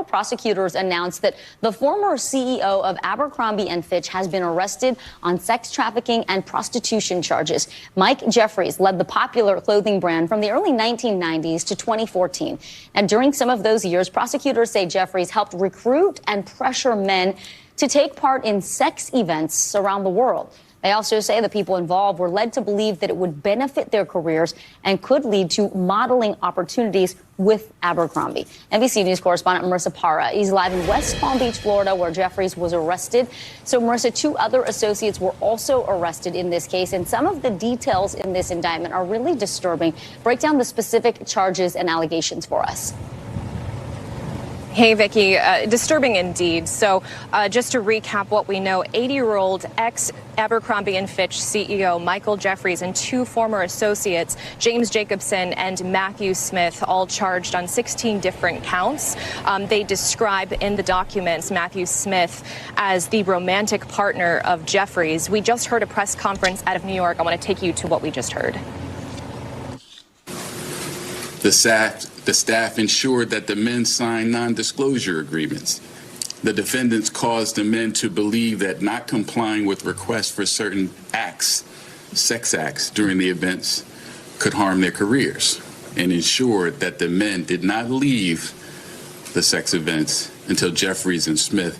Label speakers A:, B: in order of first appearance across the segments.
A: prosecutors announced that the former CEO of Abercrombie and Fitch has been arrested on sex trafficking and prostitution charges. Mike Jeffries led the popular clothing brand from the early 1990s to 2014. And during some of those years, prosecutors say Jeffries helped recruit and pressure men to take part in sex events around the world. They also say the people involved were led to believe that it would benefit their careers and could lead to modeling opportunities with Abercrombie. NBC News correspondent Marissa Parra is live in West Palm Beach, Florida, where Jeffries was arrested. So, Marissa, 2 other associates were also arrested in this case, and some of the details in this indictment are really disturbing. Break down the specific charges and allegations for us.
B: Hey, Vicki, disturbing indeed. So just to recap what we know, 80-year-old ex-Abercrombie & Fitch CEO Michael Jeffries and 2 former associates, James Jacobson and Matthew Smith, all charged on 16 different counts. They describe in the documents Matthew Smith as the romantic partner of Jeffries. We just heard a press conference out of New York. I want to take you to what we just heard.
C: The staff ensured that the men signed non-disclosure agreements. The defendants caused the men to believe that not complying with requests for certain acts, sex acts, during the events could harm their careers, and ensured that the men did not leave the sex events until Jeffries and Smith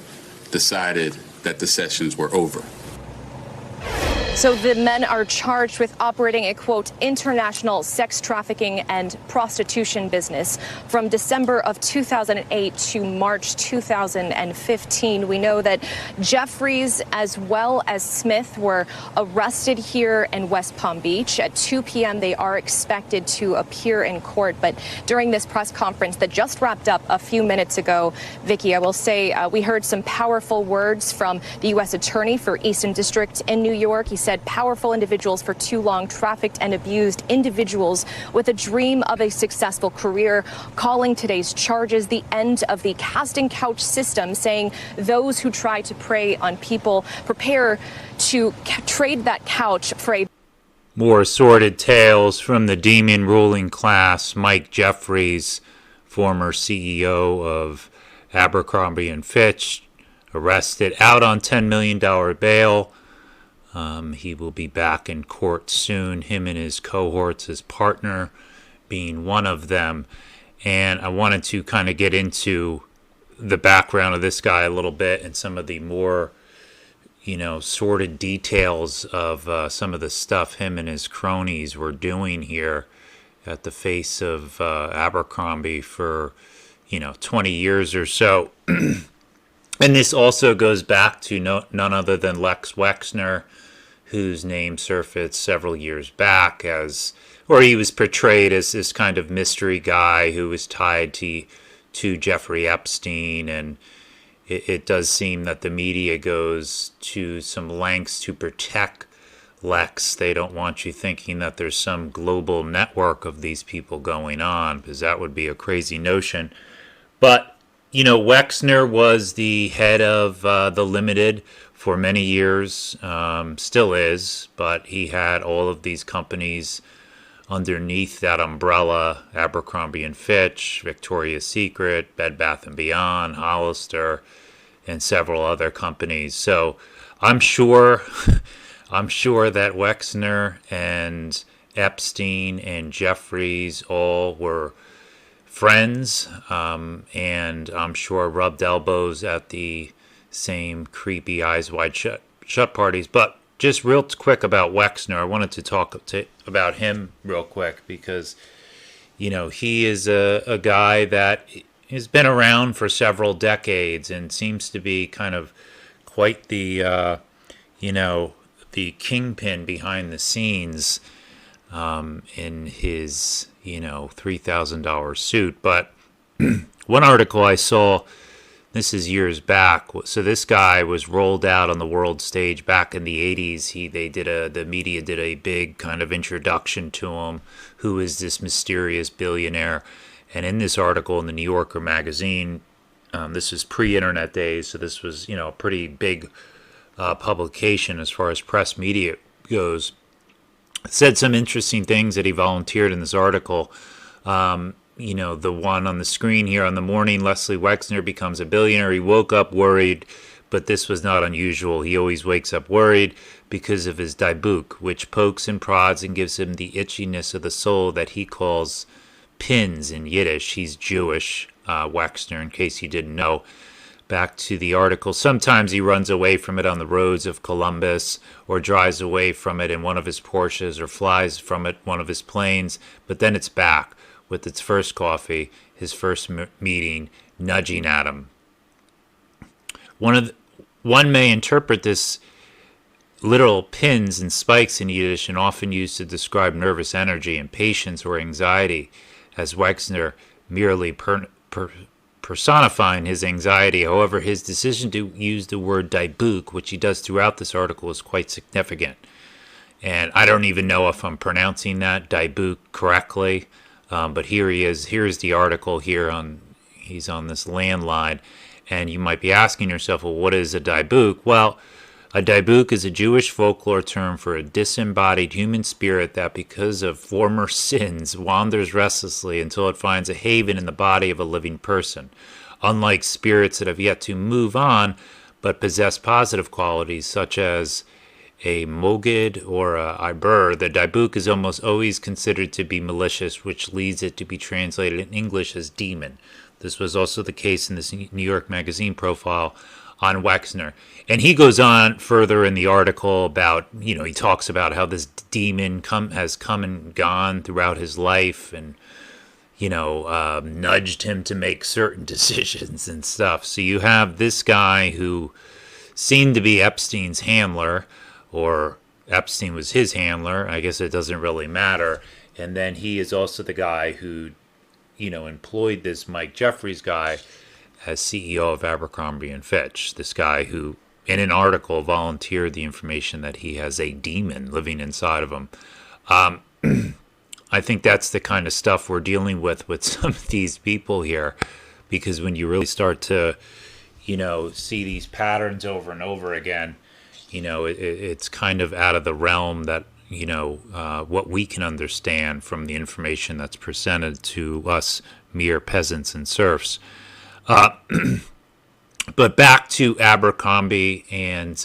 C: decided that the sessions were over.
B: So the men are charged with operating a, quote, international sex trafficking and prostitution business from December of 2008 to March 2015. We know that Jeffries as well as Smith were arrested here in West Palm Beach. At 2 p.m. they are expected to appear in court. But during this press conference that just wrapped up a few minutes ago, Vicki, I will say we heard some powerful words from the U.S. Attorney for Eastern District in New York. He said powerful individuals for too long trafficked and abused individuals with a dream of a successful career, calling today's charges the end of the casting couch system, saying those who try to prey on people prepare to trade that couch for a
D: more sordid tales from the demon ruling class. Mike Jeffries, former CEO of Abercrombie and Fitch, arrested, out on $10 million bail. He will be back in court soon, him and his cohorts, his partner being one of them. And I wanted to kind of get into the background of this guy a little bit and some of the more, sordid details of some of the stuff him and his cronies were doing here at the face of Abercrombie for, 20 years or so. And this also goes back to none other than Lex Wexner, whose name surfaced several years back or he was portrayed as this kind of mystery guy who was tied to Jeffrey Epstein. And it does seem that the media goes to some lengths to protect Lex. They don't want you thinking that there's some global network of these people going on, because that would be a crazy notion. But, Wexner was the head of the Limited for many years, still is, but he had all of these companies underneath that umbrella: Abercrombie and Fitch, Victoria's Secret, Bed Bath & Beyond, Hollister, and several other companies. So I'm sure that Wexner and Epstein and Jeffries all were friends, and I'm sure rubbed elbows at the same creepy eyes wide shut parties. But just real quick about Wexner, I wanted to talk about him real quick because, he is a guy that has been around for several decades and seems to be kind of quite the, the kingpin behind the scenes in his, $3,000 suit. But one article I saw, this is years back. So this guy was rolled out on the world stage back in the 80s. The media did a big kind of introduction to him. Who is this mysterious billionaire? And in this article in the New Yorker magazine, this is pre-internet days, so this was, a pretty big publication as far as press media goes. Said some interesting things that he volunteered in this article. the one on the screen here. On the morning Leslie Wexner becomes a billionaire, he woke up worried, but this was not unusual. He always wakes up worried because of his daibuk, which pokes and prods and gives him the itchiness of the soul that he calls pins in Yiddish. He's Jewish, Wexner, in case you didn't know. Back to the article. Sometimes he runs away from it on the roads of Columbus, or drives away from it in one of his Porsches, or flies from it one of his planes, but then it's back with its first coffee, his first meeting, nudging at him. One may interpret this literal pins and spikes in Yiddish, and often used to describe nervous energy, impatience, or anxiety, as Wexner merely personifying his anxiety. However, his decision to use the word daibuk, which he does throughout this article, is quite significant. And I don't even know if I'm pronouncing that daibuk correctly, but here he is. Here's the article here he's on this landline. And you might be asking yourself, well, what is a daibuk? Well, a daibuk is a Jewish folklore term for a disembodied human spirit that, because of former sins, wanders restlessly until it finds a haven in the body of a living person. Unlike spirits that have yet to move on, but possess positive qualities, such as a mogid or a ibur, the daibuk is almost always considered to be malicious, which leads it to be translated in English as demon. This was also the case in this New York Magazine profile on Wexner. And he goes on further in the article about, he talks about how this demon has come and gone throughout his life, and, nudged him to make certain decisions and stuff. So you have this guy who seemed to be Epstein's handler, or Epstein was his handler. I guess it doesn't really matter. And then he is also the guy who, employed this Mike Jeffries guy as CEO of Abercrombie and Fitch. This guy who, in an article, volunteered the information that he has a demon living inside of him. I think that's the kind of stuff we're dealing with some of these people here, because when you really start to, see these patterns over and over again, it's kind of out of the realm that, what we can understand from the information that's presented to us mere peasants and serfs. But back to Abercrombie and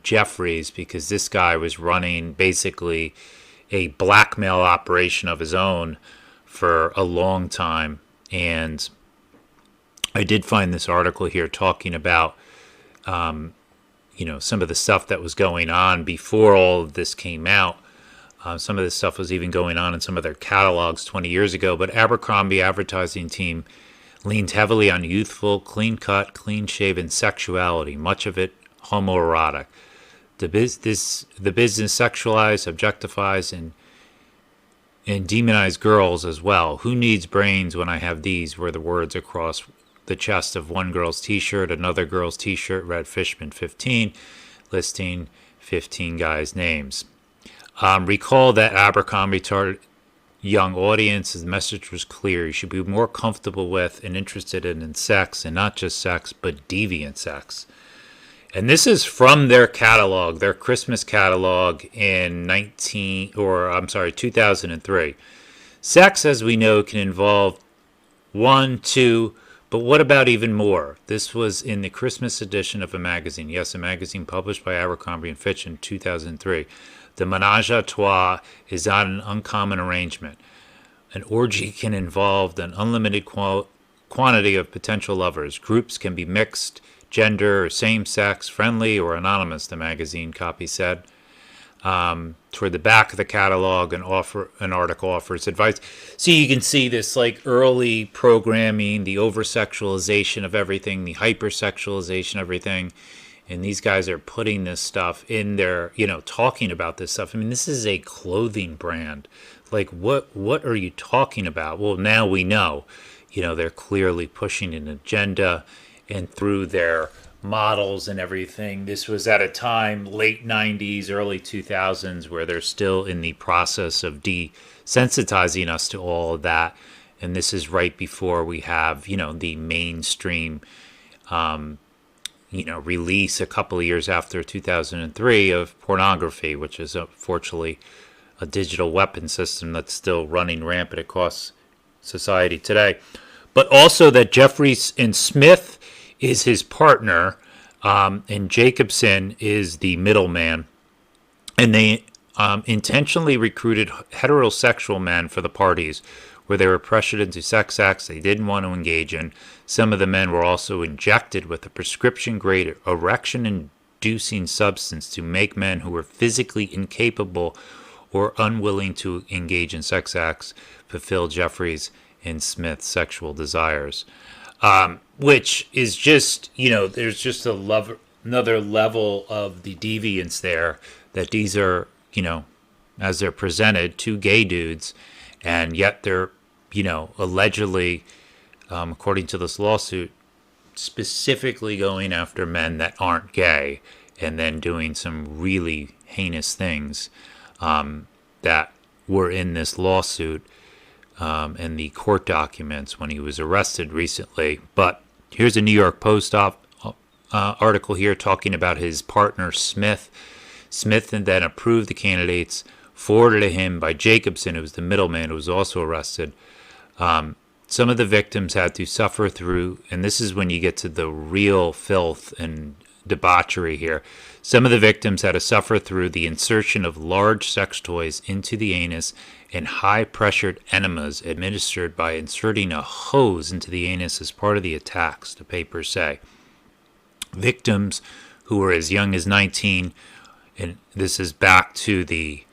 D: Jeffries, because this guy was running basically a blackmail operation of his own for a long time. And I did find this article here talking about, some of the stuff that was going on before all of this came out. Some of this stuff was even going on in some of their catalogs 20 years ago. But Abercrombie advertising team leaned heavily on youthful, clean-cut, clean-shaven sexuality, much of it homoerotic. The business sexualized, objectifies, and demonized girls as well. Who needs brains when I have these, were the words across the chest of one girl's t-shirt. Another girl's t-shirt read Fishman 15, listing 15 guys' names. Recall that Abercrombie targeted young audience's message was clear. You should be more comfortable with and interested in sex, and not just sex, but deviant sex. And this is from their catalog, their Christmas catalog in 2003. Sex, as we know, can involve 1, 2, but what about even more? This was in the Christmas edition of a magazine. Yes, a magazine published by Abercrombie & Fitch in 2003. The menage a trois is not an uncommon arrangement. An orgy can involve an unlimited quantity of potential lovers. Groups can be mixed, gender, or same-sex, friendly, or anonymous, the magazine copy said. Toward the back of the catalog, an article offers advice. So you can see this early programming, the over-sexualization of everything, the hyper-sexualization of everything. And these guys are putting this stuff in there, talking about this stuff. I mean, this is a clothing brand. What are you talking about? Well, now we know. They're clearly pushing an agenda, and through their models and everything. This was at a time, late 90s, early 2000s, where they're still in the process of desensitizing us to all of that. And this is right before we have, the mainstream release a couple of years after 2003 of pornography, which is unfortunately a digital weapon system that's still running rampant across society today. But also that Jeffries and Smith is his partner, and Jacobson is the middleman. And they intentionally recruited heterosexual men for the parties where they were pressured into sex acts they didn't want to engage in. Some of the men were also injected with a prescription-grade erection-inducing substance to make men who were physically incapable or unwilling to engage in sex acts fulfill Jeffries and Smith's sexual desires. Which is just, there's just another level of the deviance there, that these are, as they're presented, two gay dudes, and yet they're, allegedly, according to this lawsuit, specifically going after men that aren't gay, and then doing some really heinous things that were in this lawsuit and the court documents when he was arrested recently. But here's a New York Post article here talking about his partner Smith. Smith then approved the candidates forwarded to him by Jacobson, who was the middleman, who was also arrested. Some of the victims had to suffer through, and this is when you get to the real filth and debauchery here. Some of the victims had to suffer through the insertion of large sex toys into the anus and high-pressured enemas administered by inserting a hose into the anus as part of the attacks, the papers say. Victims who were as young as 19, and this is back to the,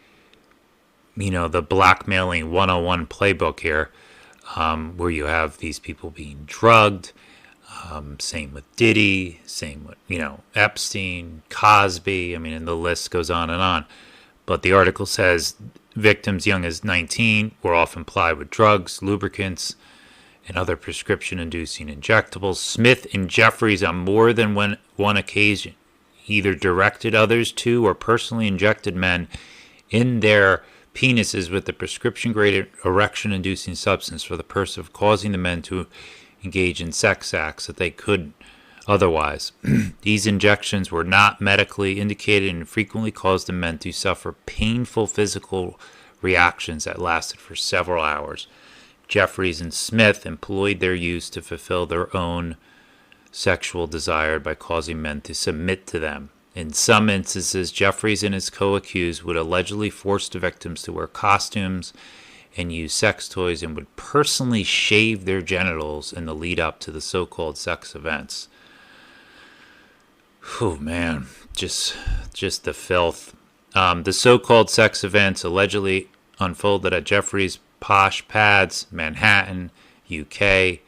D: the blackmailing 101 playbook here, where you have these people being drugged. Same with Diddy, same with, Epstein, Cosby, and the list goes on and on. But the article says victims young as 19 were often plied with drugs, lubricants, and other prescription-inducing injectables. Smith and Jeffries, on more than one occasion, either directed others to or personally injected men in their penises with the prescription-grade erection-inducing substance for the purpose of causing the men to engage in sex acts that they couldn't otherwise. These injections were not medically indicated and frequently caused the men to suffer painful physical reactions that lasted for several hours. Jeffries and Smith employed their use to fulfill their own sexual desire by causing men to submit to them. In some instances, Jeffries and his co-accused would allegedly force the victims to wear costumes and use sex toys, and would personally shave their genitals in the lead up to the so-called sex events. Oh man, just the filth. The so-called sex events allegedly unfolded at Jeffries' posh pads, Manhattan, UK,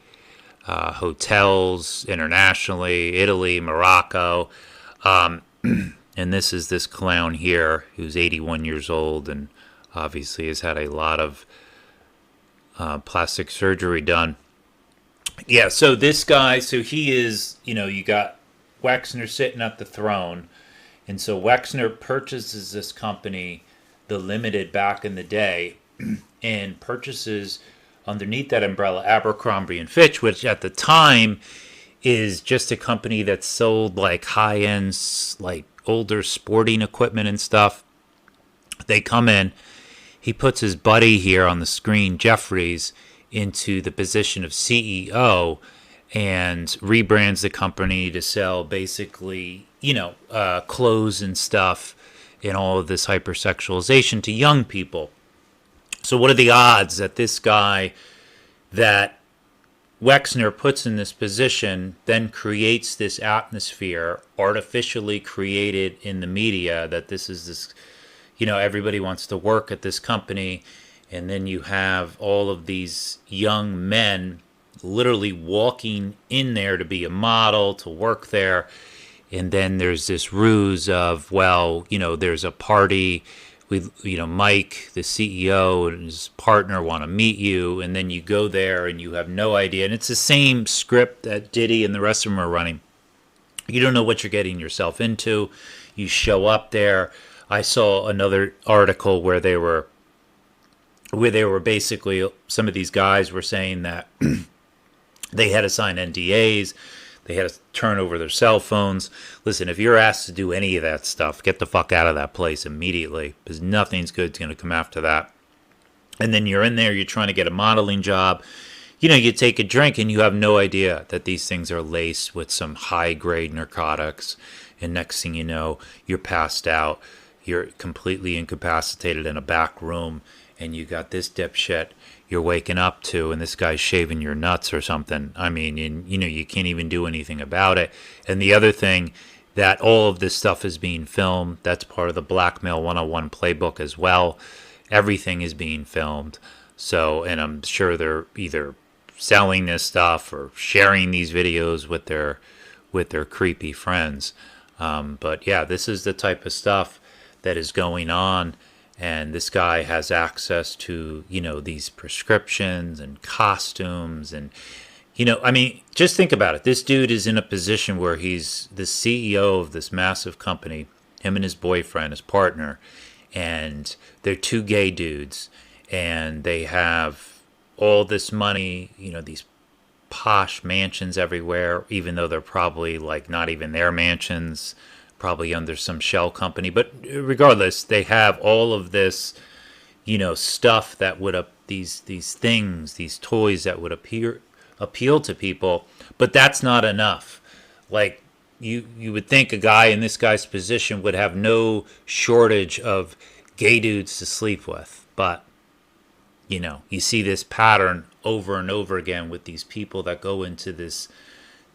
D: hotels internationally, Italy, Morocco. And this is this clown here who's 81 years old and obviously has had a lot of plastic surgery done. Yeah, so this guy, he is, you got Wexner sitting at the throne. And so Wexner purchases this company, The Limited, back in the day, and purchases underneath that umbrella Abercrombie and Fitch, which at the time is just a company that sold like high-end, like older sporting equipment and stuff. They come in. He puts his buddy here on the screen, Jeffries, into the position of CEO and rebrands the company to sell basically, clothes and stuff and all of this hypersexualization to young people. So what are the odds that this guy that Wexner puts in this position then creates this atmosphere artificially created in the media that this is this, everybody wants to work at this company, and then you have all of these young men literally walking in there to be a model, to work there, and then there's this ruse of, there's a party with, Mike, the CEO, and his partner want to meet you, and then you go there and you have no idea, and it's the same script that Diddy and the rest of them are running. You don't know what you're getting yourself into. You show up there. I saw another article where they were basically, some of these guys were saying that they had to sign NDAs, they had to turn over their cell phones. Listen, if you're asked to do any of that stuff, get the fuck out of that place immediately, because nothing's good's going to come after that. And then you're in there, you're trying to get a modeling job. You know, you take a drink and you have no idea that these things are laced with some high-grade narcotics. And next thing you know, you're passed out. You're completely incapacitated in a back room. And you got this dipshit you're waking up to, and this guy's shaving your nuts or something. I mean, and, you know, you can't even do anything about it. And the other thing, that all of this stuff is being filmed. That's part of the Blackmail 101 playbook as well. Everything is being filmed. So, and I'm sure they're either selling this stuff or sharing these videos with their creepy friends. But yeah, this is the type of stuff that is going on. And this guy has access to, you know, these prescriptions and costumes. And, you know, I mean, just think about it. This dude is in a position where he's the CEO of this massive company, him and his boyfriend, his partner, and they're two gay dudes. And they have all this money, you know, these posh mansions everywhere, even though they're probably like not even their mansions, probably under some shell company. But regardless, they have all of this, you know, stuff that would these things, these toys that would appeal to people. But that's not enough. Like you would think a guy in this guy's position would have no shortage of gay dudes to sleep with. But you know, you see this pattern over and over again with these people that go into this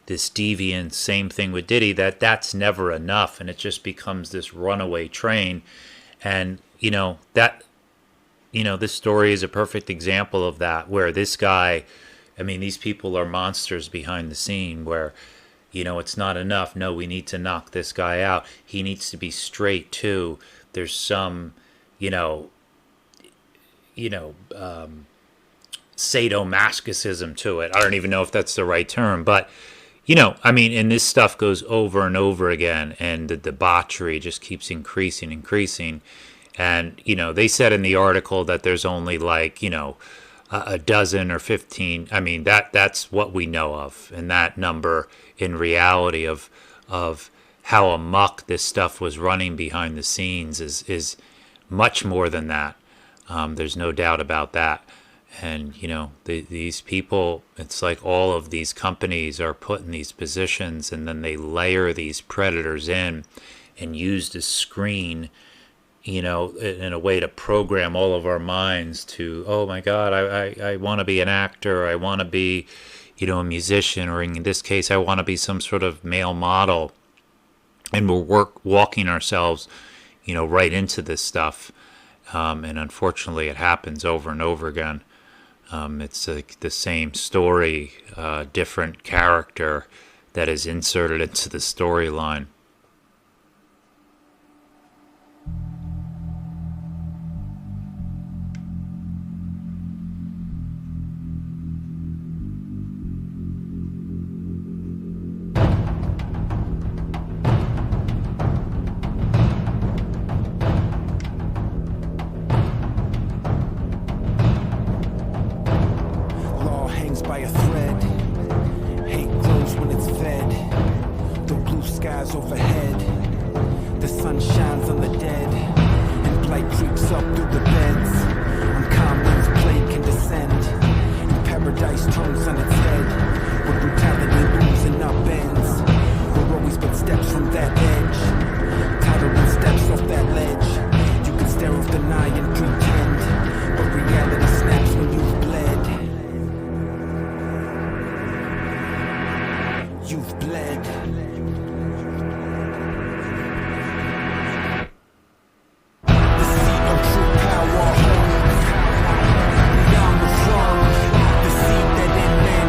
D: deviant, same thing with Diddy, that's never enough, and it just becomes this runaway train. And you know, this story is a perfect example of that, where this guy, I mean, these people are monsters behind the scene, where, you know, it's not enough. No, we need to knock this guy out. He needs to be straight too. There's some, sadomasochism to it. I don't even know if that's the right term, but you know, I mean, and this stuff goes over and over again, and the debauchery just keeps increasing. And, you know, they said in the article that there's only like, you know, a dozen or 15. I mean, that's what we know of. And that number in reality of how amok this stuff was running behind the scenes is much more than that. There's no doubt about that. And, you know, these people, it's like all of these companies are put in these positions, and then they layer these predators in and use the screen, you know, in a way to program all of our minds to, oh my God, I want to be an actor, I want to be, you know, a musician, or in this case, I want to be some sort of male model. And we're walking ourselves, you know, right into this stuff. And unfortunately, it happens over and over again. It's like the same story, different character that is inserted into the storyline.
E: By a thread, hate grows when it's fed. The blue skies overhead, the sun shines on the dead, and blight creeps up through the beds. Uncommon winds plague can descend, and paradise turns on its head, where brutality looms and upends. We're always but steps from that edge, tottering steps off that ledge. You can stare off, deny and pretend, but reality snaps when you've bled. You've bled. The seat of true power, beyond the throne. The seed that in man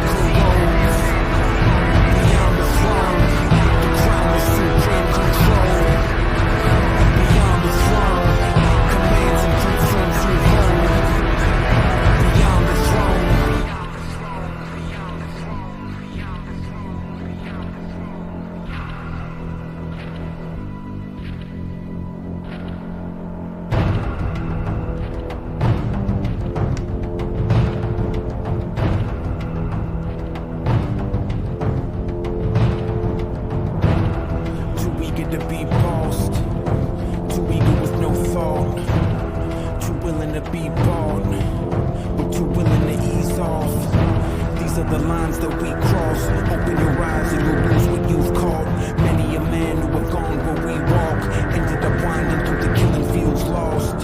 E: lines that we cross. Open your eyes and you'll lose what you've caught. Many a man who have gone where we walk ended up winding through the killing fields lost.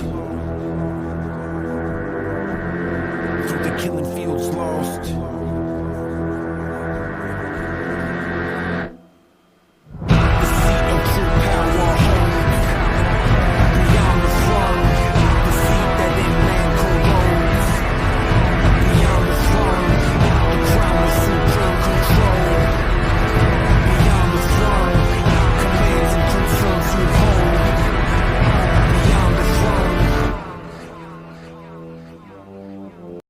E: Through the killing fields lost.